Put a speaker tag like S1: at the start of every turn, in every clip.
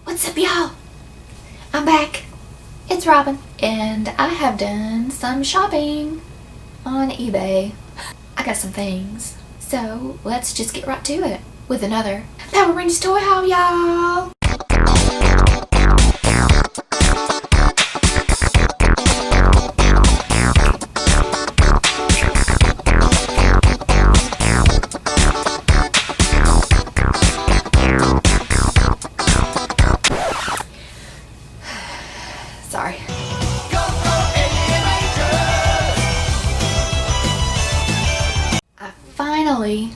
S1: What's up, y'all? I'm back. It's Robin, and I have done some shopping on eBay. I got some things, so let's just get right to it with another Power Rangers toy haul, y'all. Sorry. I finally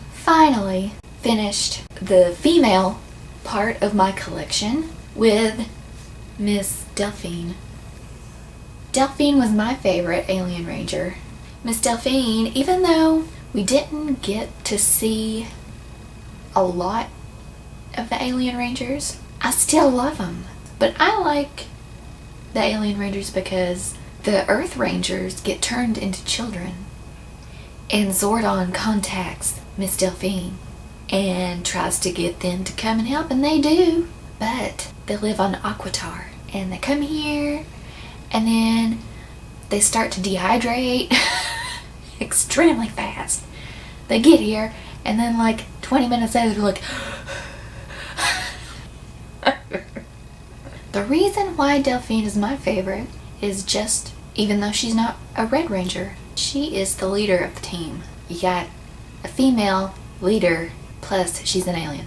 S1: finished the female part of my collection with Miss Delphine. Delphine was my favorite Alien Ranger. Miss Delphine, even though we didn't get to see a lot of the Alien Rangers, I still love them. But I like the Alien Rangers because the Earth Rangers get turned into children. And Zordon contacts Miss Delphine and tries to get them to come and help, and they do. But they live on Aquitar, and they come here, and then they start to dehydrate extremely fast. They get here, and then like 20 minutes later, they're like... The reason why Delphine is my favorite is just, even though she's not a Red Ranger, she is the leader of the team. You got a female leader, plus she's an alien.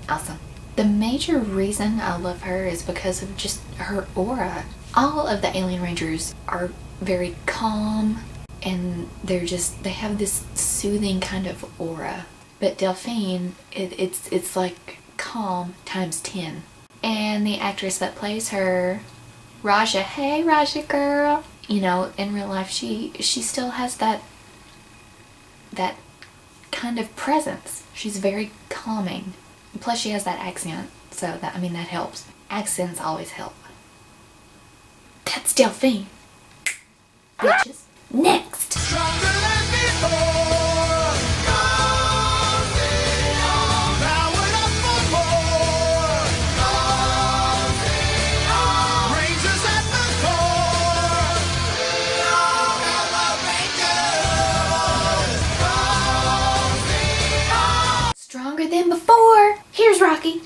S1: Awesome. The major reason I love her is because of just her aura. All of the Alien Rangers are very calm, and they have this soothing kind of aura. But Delphine, it's like calm times 10. And the actress that plays her, Raja, hey Raja girl, you know, in real life she still has that kind of presence. She's very calming. Plus she has that accent, so that helps. Accents always help. That's Delphine. Bitches. Next. Stronger than before. Here's Rocky.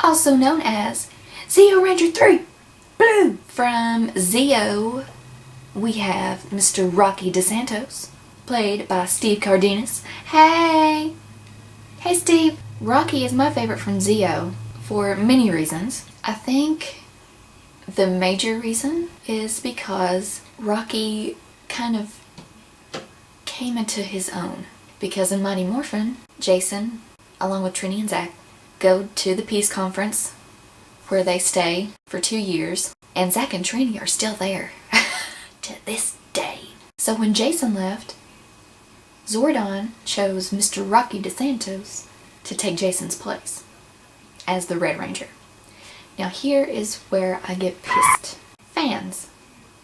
S1: Also known as Zeo Ranger 3 Blue. From Zeo, we have Mr. Rocky DeSantos, played by Steve Cardenas. Hey Steve. Rocky is my favorite from Zeo for many reasons. I think the major reason is because Rocky kind of came into his own. Because in Mighty Morphin, Jason, along with Trini and Zach, go to the peace conference where they stay for 2 years, and Zach and Trini are still there to this day. So when Jason left, Zordon chose Mr. Rocky DeSantos to take Jason's place as the Red Ranger. Now here is where I get pissed. Fans.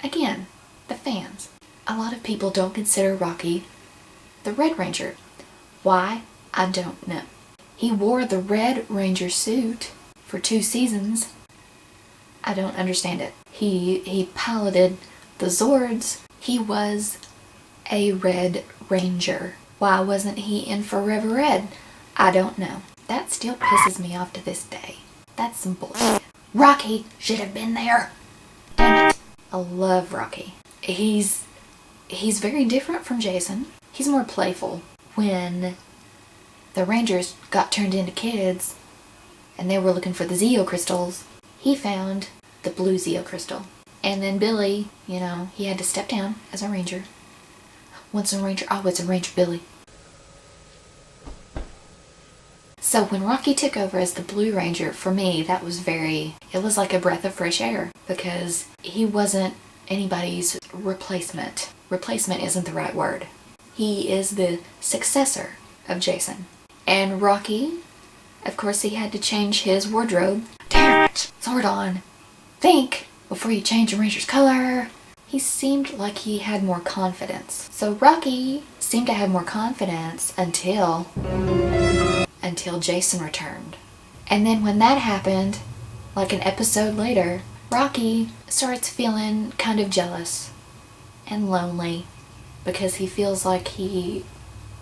S1: Again, the fans. A lot of people don't consider Rocky the Red Ranger. Why? I don't know. He wore the Red Ranger suit for 2 seasons. I don't understand it. He piloted the Zords. He was a Red Ranger. Why wasn't he in Forever Red? I don't know. That still pisses me off to this day. That's some bullshit. Rocky should have been there. Damn it. I love Rocky. He's very different from Jason. He's more playful. When the Rangers got turned into kids and they were looking for the Zeo crystals, he found the blue Zeo crystal. And then Billy, you know, he had to step down as a Ranger. Once a Ranger, always a Ranger Billy. So when Rocky took over as the Blue Ranger, for me, it was like a breath of fresh air, because he wasn't anybody's replacement. Replacement isn't the right word. He is the successor of Jason. And Rocky, of course, he had to change his wardrobe. Damn it! Zordon, think before you change your Ranger's color. He seemed like he had more confidence. So Rocky seemed to have more confidence until Jason returned. And then when that happened, like an episode later, Rocky starts feeling kind of jealous and lonely because he feels like he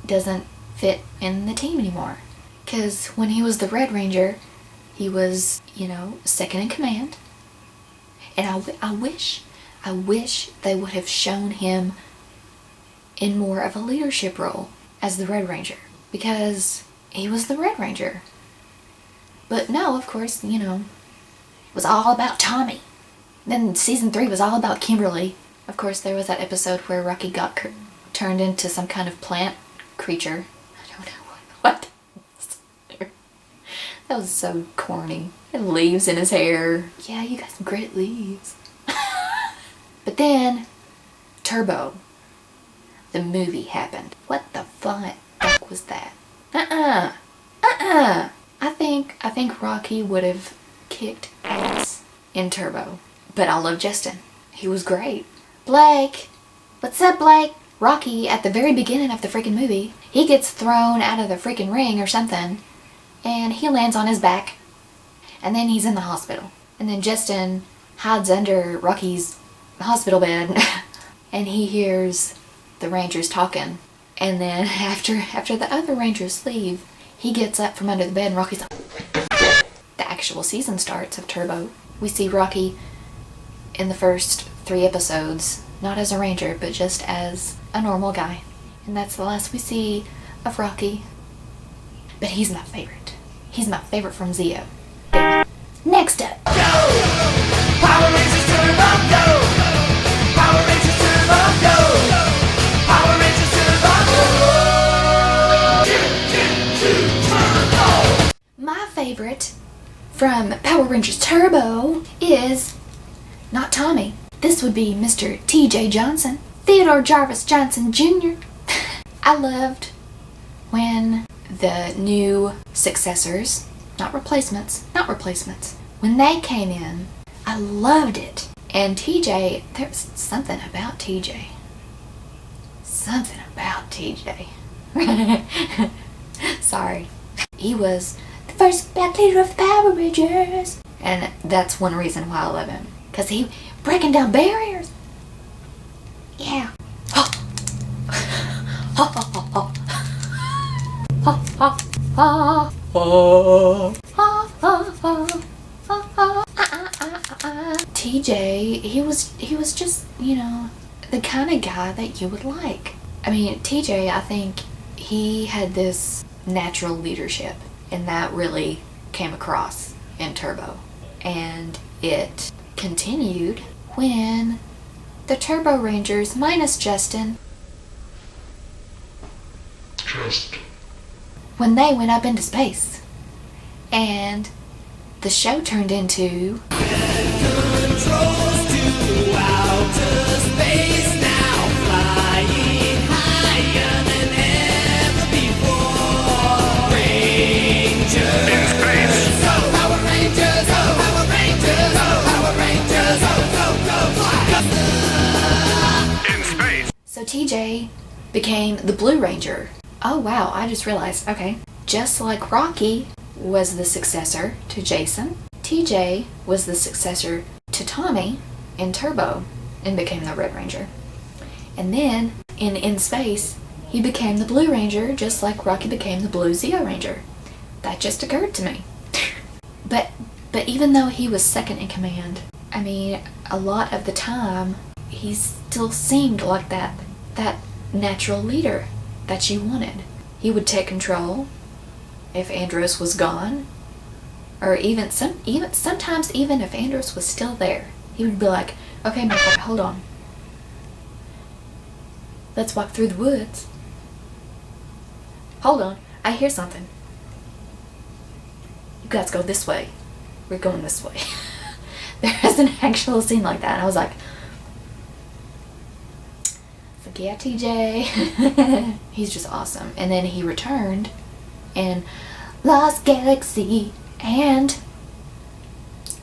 S1: doesn't fit in the team anymore. Because when he was the Red Ranger, he was, second in command. And I wish they would have shown him in more of a leadership role as the Red Ranger. Because he was the Red Ranger. But no, of course, it was all about Tommy. Then season 3 was all about Kimberly. Of course, there was that episode where Rocky got turned into some kind of plant creature. I don't know what. That was so corny. And leaves in his hair. Yeah, you got some great leaves. But then, Turbo, the movie, happened. What the fuck was that? I think Rocky would have kicked ass in Turbo. But I love Justin. He was great. Blake! What's up, Blake? Rocky, at the very beginning of the freaking movie, he gets thrown out of the freaking ring or something, and he lands on his back, and then he's in the hospital. And then Justin hides under Rocky's hospital bed, and he hears the Rangers talking. And then after the other Rangers leave, he gets up from under the bed, and Rocky's like... The actual season starts of Turbo. We see Rocky in the first 3 episodes, not as a ranger, but just as a normal guy. And that's the last we see of Rocky. But he's my favorite. He's my favorite from Zeo. Damn it. Next up.
S2: Go! Power Rangers Turbo, go! Power Rangers Turbo, go! Power Rangers Turbo, go!
S1: My favorite from Power Rangers Turbo is not Tommy. This would be Mr. T.J. Johnson, Theodore Jarvis Johnson Jr. I loved when the new successors, not replacements, when they came in. I loved it. And TJ, there's something about TJ. Sorry. He was the first black leader of the Power Rangers. And that's one reason why I love him. Because he breaking down barriers. Yeah. TJ, he was just, the kind of guy that you would like. I mean, TJ, I think he had this natural leadership, and that really came across in Turbo. And it continued when the Turbo Rangers, minus Justin, when they went up into space. And the show turned into...
S2: Controls to outer space now, flying higher than ever before. Rangers in space. Go, Power Rangers, go, Power Rangers, go, Power Rangers, go, go, go, fly. In space.
S1: So TJ became the Blue Ranger. Oh wow, I just realized, okay. Just like Rocky was the successor to Jason, TJ was the successor to Tommy in Turbo and became the Red Ranger. And then in space, he became the Blue Ranger just like Rocky became the Blue Zeo Ranger. That just occurred to me. But even though he was second in command, I mean, a lot of the time, he still seemed like that natural leader that you wanted. He would take control if Andros was gone, or sometimes even if Andros was still there, he would be like, okay, motherfucker, hold on. Let's walk through the woods. Hold on, I hear something. You guys go this way. We're going this way. There is an actual scene like that, and I was like, yeah, TJ. He's just awesome. And then he returned in Lost Galaxy, and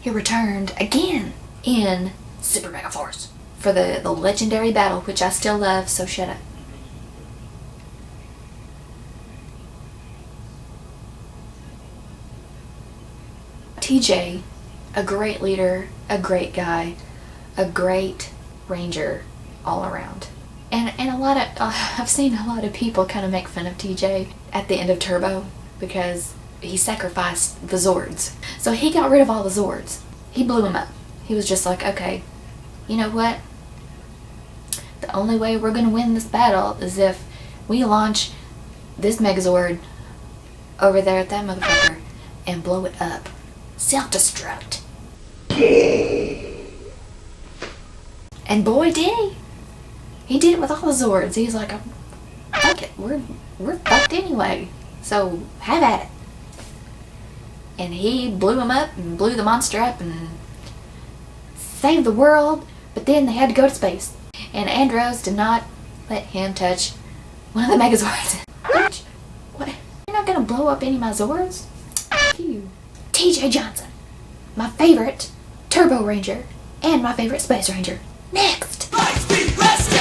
S1: he returned again in Super Mega Force for the legendary battle, which I still love, so shut up. TJ, a great leader, a great guy, a great ranger all around. And a lot of, I've seen a lot of people kind of make fun of TJ at the end of Turbo because he sacrificed the Zords. So he got rid of all the Zords. He blew them up. He was just like, okay, you know what? The only way we're gonna win this battle is if we launch this Megazord over there at that motherfucker and blow it up. Self-destruct. And boy, did he. He did it with all the Zords. He's like, fuck it, we're fucked anyway. So have at it. And he blew him up and blew the monster up and saved the world. But then they had to go to space. And Andros did not let him touch one of the Megazords. What? What? You're not gonna blow up any of my Zords? Phew. TJ Johnson, my favorite Turbo Ranger and my favorite Space Ranger. Next!
S2: Lightspeed rescue!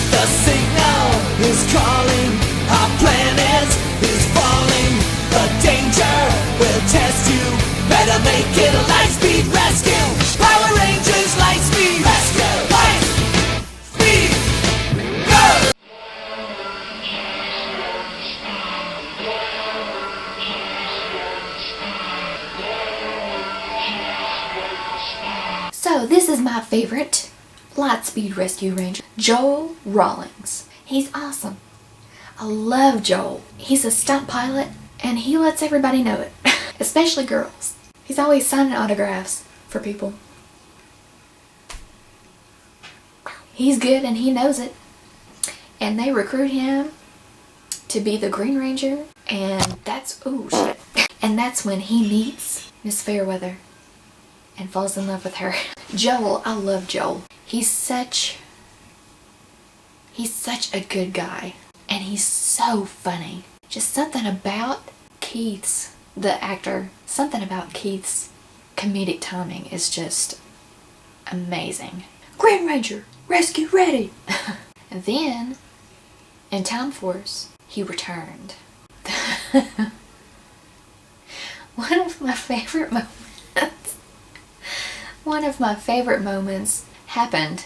S2: The signal is calling. Our planet is falling. The danger will test you. Better make it a Lightspeed rescue. Power Rangers Lightspeed rescue. Lightspeed go!
S1: So this is my favorite Lightspeed Rescue Ranger, Joel Rawlings. He's awesome. I love Joel. He's a stunt pilot and he lets everybody know it, especially girls. He's always signing autographs for people. He's good and he knows it. And they recruit him to be the Green Ranger, and that's, oh shit. And that's when he meets Miss Fairweather and falls in love with her. Joel, I love Joel. He's such a good guy, and he's so funny. Just something about Keith's, the actor, something about Keith's comedic timing is just amazing. Green Ranger, rescue ready! And then, in Time Force, he returned. One of my favorite moments happened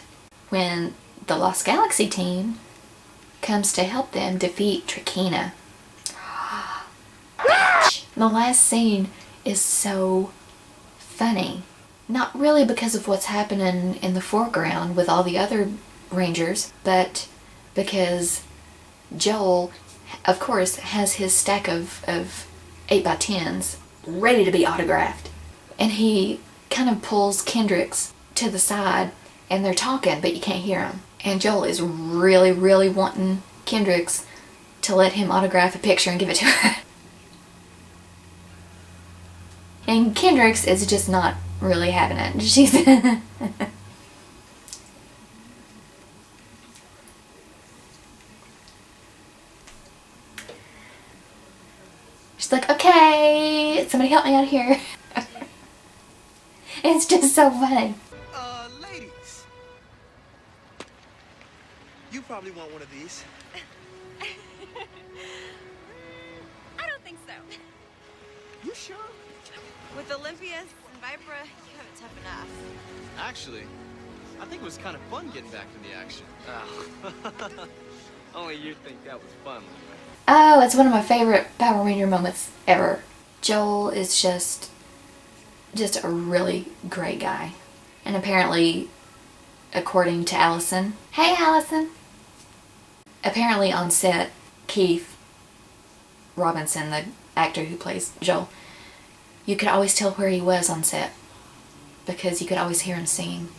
S1: when the Lost Galaxy team comes to help them defeat Trakina. The last scene is so funny. Not really because of what's happening in the foreground with all the other Rangers, but because Joel, of course, has his stack of 8x10s ready to be autographed. And he kind of pulls Kendricks to the side and they're talking, but you can't hear them. And Joel is really, really wanting Kendricks to let him autograph a picture and give it to her. And Kendricks is just not really having it. She's she's like, okay, somebody help me out here. It's just so funny.
S3: Ladies. You probably want one of these.
S4: I don't think so.
S3: You sure?
S4: With Olympias and Vipra, you have it tough enough.
S3: Actually, I think it was kind of fun getting back to the action. Oh. Only you think that was fun, Lily.
S1: Oh, it's one of my favorite Power Ranger moments ever. Joel is just a really great guy. And apparently, according to Allison, hey Allison! Apparently on set, Keith Robinson, the actor who plays Joel, you could always tell where he was on set because you could always hear him singing.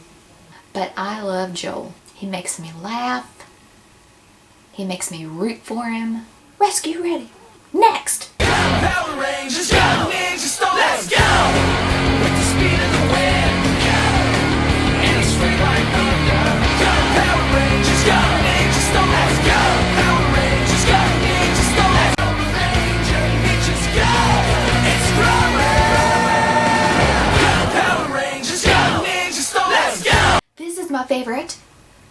S1: But I love Joel. He makes me laugh. He makes me root for him. Rescue ready. Next!
S2: Power Rangers, go! Ninja Storm, let's go! With the speed of the wind, go! And a straight line thunder, go! Power Rangers, go! Ninja Storm, let's go! Power Rangers, go! Ninja Storm, let's go! Ranger Ninjas, go! It's growing! Go! Power Rangers, go! Ninja Storm, let's go!
S1: This is my favorite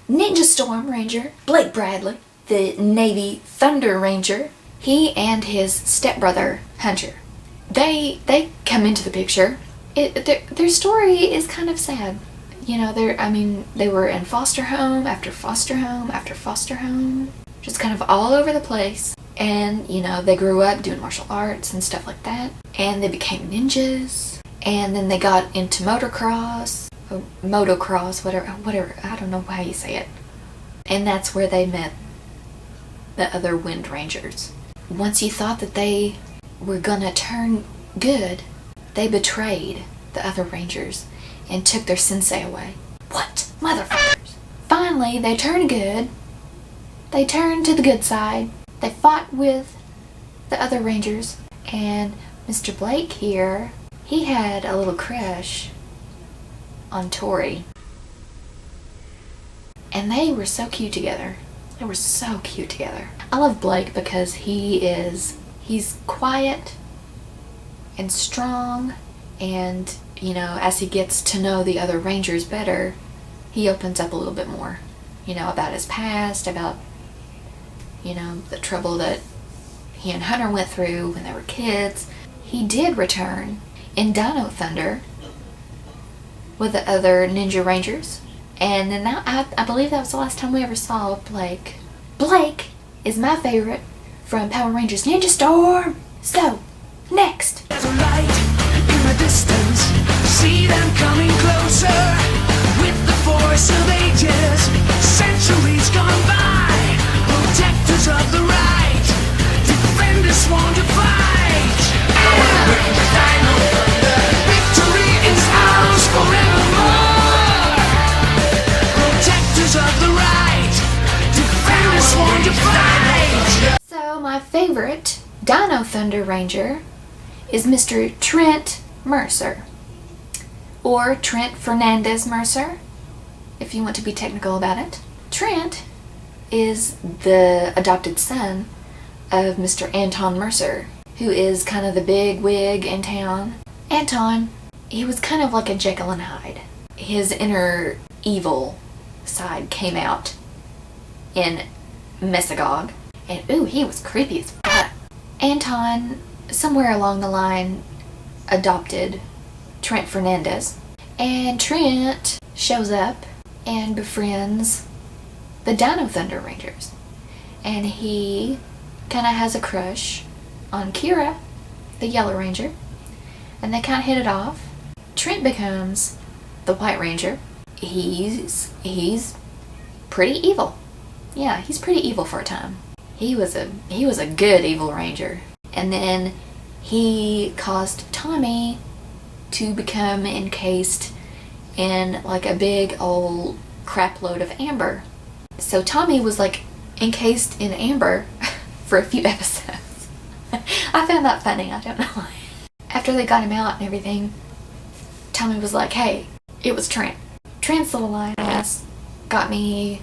S1: Ninja Storm Ranger, Blake Bradley, the Navy Thunder Ranger. He and his stepbrother, Hunter. They come into the picture their story is kind of sad. You know, they were in foster home after foster home after foster home, just kind of all over the place. And, you know, they grew up doing martial arts and stuff like that. And they became ninjas. And then they got into motocross, whatever, I don't know how you say it. And that's where they met the other Wind Rangers. Once you thought that they were gonna turn good, they betrayed the other Rangers and took their sensei away. What? Motherfuckers! Finally, they turned good. They turned to the good side. They fought with the other Rangers, and Mr. Blake here, he had a little crush on Tori. And they were so cute together. They were so cute together. I love Blake because he's quiet and strong, and, you know, as he gets to know the other Rangers better, he opens up a little bit more, you know, about his past, about, you know, the trouble that he and Hunter went through when they were kids. He did return in Dino Thunder with the other Ninja Rangers. And then I believe that was the last time we ever saw Blake. Blake is my favorite from Power Rangers Ninja Storm. So, next.
S2: There's a light in the distance. See them coming closer. With the force of ages, centuries gone by. Protectors of the right, defenders sworn to fight. Victory is ours forevermore. Protectors of the right, defenders sworn to fight.
S1: So, my favorite Dino Thunder Ranger is Mr. Trent Mercer, or Trent Fernandez Mercer, if you want to be technical about it. Trent is the adopted son of Mr. Anton Mercer, who is kind of the big wig in town. Anton, he was kind of like a Jekyll and Hyde. His inner evil side came out in Mesagog, and ooh, he was creepy as fuck. Anton, somewhere along the line, adopted Trent Fernandez, and Trent shows up and befriends the Dino Thunder Rangers, and he kind of has a crush on Kira, the Yellow Ranger, and they kind of hit it off. Trent becomes the White Ranger. He's pretty evil. Yeah, he's pretty evil for a time. He was a good evil ranger. And then he caused Tommy to become encased in like a big old crap load of amber. So Tommy was like encased in amber for a few episodes. I found that funny, I don't know why. After they got him out and everything, Tommy was like, hey, it was Trent. Trent's little lion ass got me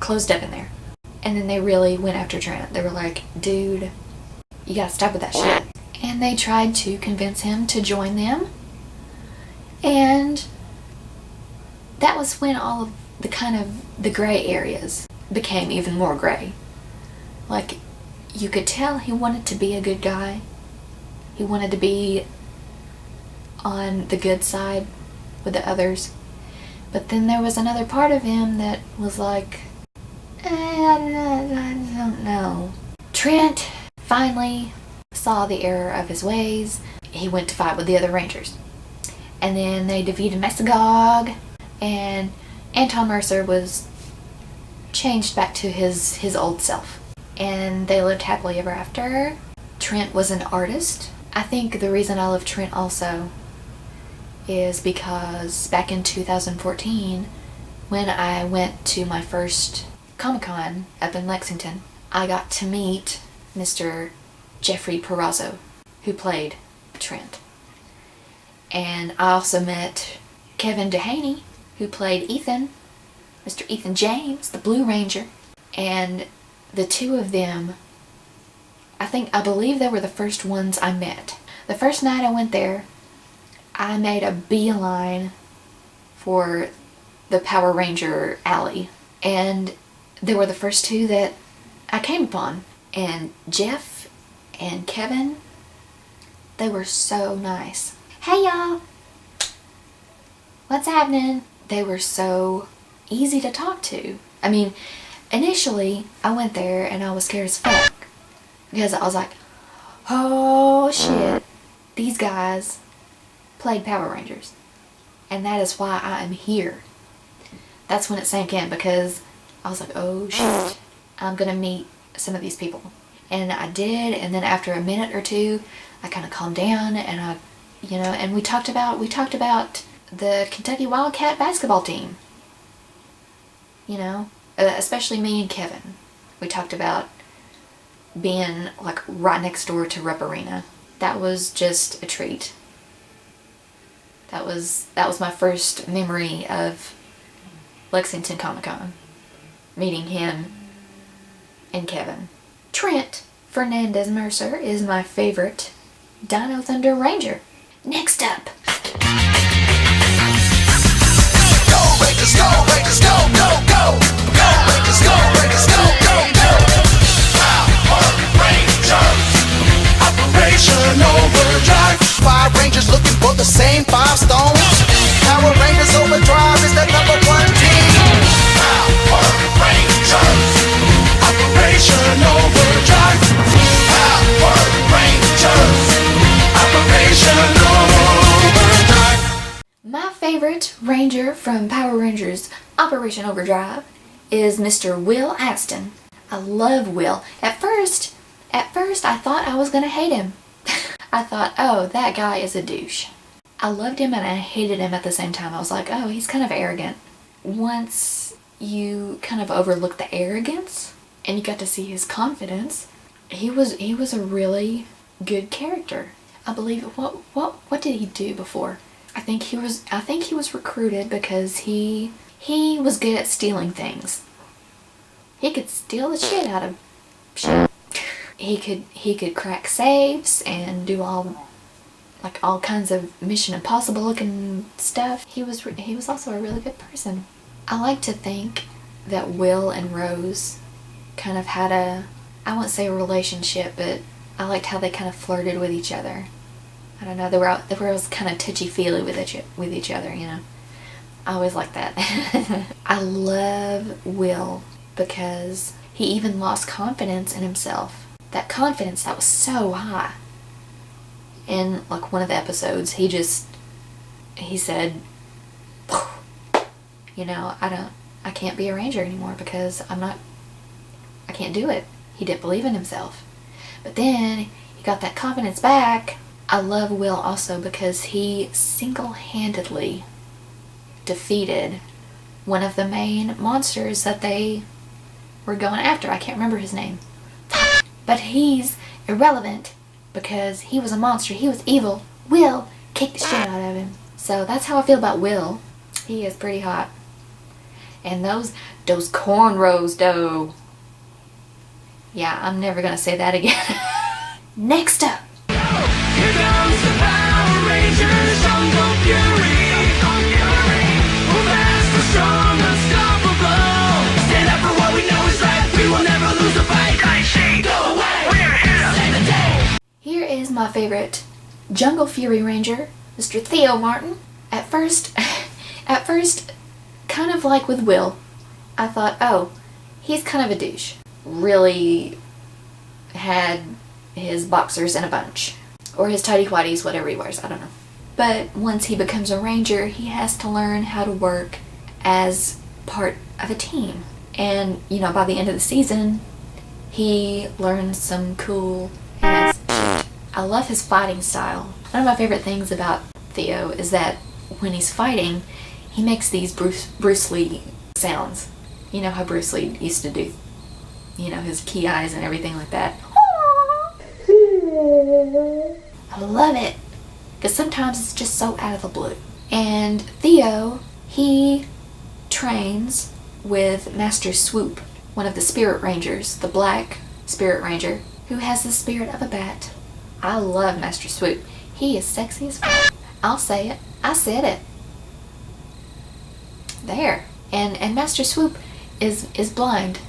S1: closed up in there. And then they really went after Trent. They were like, dude, you gotta stop with that shit. And they tried to convince him to join them. And that was when all of the kind of the gray areas became even more gray. Like, you could tell he wanted to be a good guy. He wanted to be on the good side with the others. But then there was another part of him that was like, I don't know. Trent finally saw the error of his ways. He went to fight with the other Rangers. And then they defeated Mesagog, and Anton Mercer was changed back to his old self. And they lived happily ever after. Trent was an artist. I think the reason I love Trent also is because back in 2014, when I went to my first Comic-Con up in Lexington, I got to meet Mr. Jeffrey Perazzo, who played Trent. And I also met Kevin Dehaney, who played Ethan, Mr. Ethan James, the Blue Ranger. And the two of them, I believe they were the first ones I met. The first night I went there, I made a beeline for the Power Ranger alley. And they were the first two that I came upon. And Jeff and Kevin, they were so nice. Hey y'all, What's happening? They were so easy to talk to. I mean, initially, I went there and I was scared as fuck. Because I was like, oh shit, these guys played Power Rangers. And that is why I am here. That's when it sank in, because I was like, oh shit, I'm gonna meet some of these people. And I did, and then after a minute or two, I kind of calmed down, and and we talked about the Kentucky Wildcat basketball team. Especially me and Kevin. We talked about being like right next door to Rep Arena. That was just a treat. That was my first memory of Lexington Comic-Con. Meeting him and Kevin. Trent Mercer is my favorite Dino Thunder Ranger. Next up.
S2: Go Rangers, go Rangers, go, go, go! Go Rangers, go Rangers, go, go, go! Power Rangers, Operation Overdrive. 5 Rangers looking for the same 5 stones. Power Rangers Overdrive is the #1 team. Power Rangers, Operation Overdrive. Power Rangers, Operation Overdrive.
S1: My favorite Ranger from Power Rangers Operation Overdrive is Mr. Will Aston. I love Will. At first I thought I was gonna hate him. I thought, oh, that guy is a douche. I loved him and I hated him at the same time. I was like, oh, he's kind of arrogant. Once you kind of overlook the arrogance and you got to see his confidence, he was a really good character. I believe what did he do before? I think he was recruited because he was good at stealing things. He could steal the shit out of shit. He could crack safes and do all kinds of Mission Impossible looking stuff. He was also a really good person. I like to think that Will and Rose kind of had I won't say a relationship, but I liked how they kind of flirted with each other. I don't know, they were always kind of touchy-feely with each other, I always liked that. I love Will because he even lost confidence in himself. That confidence that was so high. In one of the episodes, he said, I can't be a ranger anymore because I can't do it. He didn't believe in himself. But then he got that confidence back. I love Will also because he single-handedly defeated one of the main monsters that they were going after. I can't remember his name. But he's irrelevant because he was a monster. He was evil. Will kicked the shit out of him. So that's how I feel about Will. He is pretty hot. And those cornrows, though. Yeah, I'm never gonna say that again. Next up.
S2: Here comes the Power Rangers, Jungle Fury. We're fast, we're strong, unstoppable. Stand up for what we know is right. We will never lose a fight. Go away. We're here to save the day.
S1: Here is my favorite Jungle Fury Ranger, Mr. Theo Martin. At first, kind of like with Will, I thought, oh, he's kind of a douche. Really had his boxers in a bunch. Or his tighty whities, whatever he wears, I don't know. But once he becomes a ranger, he has to learn how to work as part of a team. And, by the end of the season, he learns some cool shit. I love his fighting style. One of my favorite things about Theo is that when he's fighting, he makes these Bruce Lee sounds. You know how Bruce Lee used to do, his key eyes and everything like that. I love it, because sometimes it's just so out of the blue. And Theo, he trains with Master Swoop, one of the Spirit Rangers, the Black Spirit Ranger, who has the spirit of a bat. I love Master Swoop. He is sexy as fuck. I'll say it. I said it. There. And Master Swoop is blind,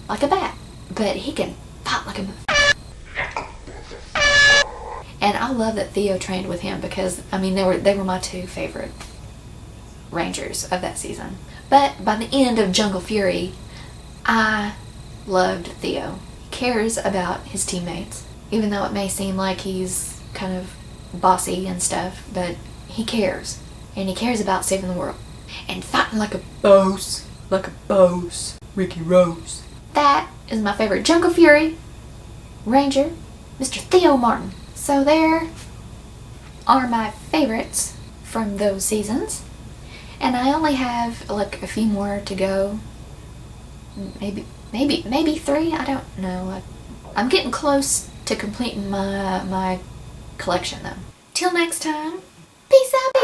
S1: like a bat, but he can fight like a motherfucker. And I love that Theo trained with him because, they were my two favorite Rangers of that season. But by the end of Jungle Fury, I loved Theo. He cares about his teammates, even though it may seem like he's kind of bossy and stuff, but he cares. And he cares about saving the world. And fighting like a boss. Like a boss. Ricky Rose. That is my favorite Jungle Fury Ranger, Mr. Theo Martin. So there are my favorites from those seasons. And I only have like a few more to go. Maybe 3, I don't know. I'm getting close to completing my collection though. Till next time, peace out.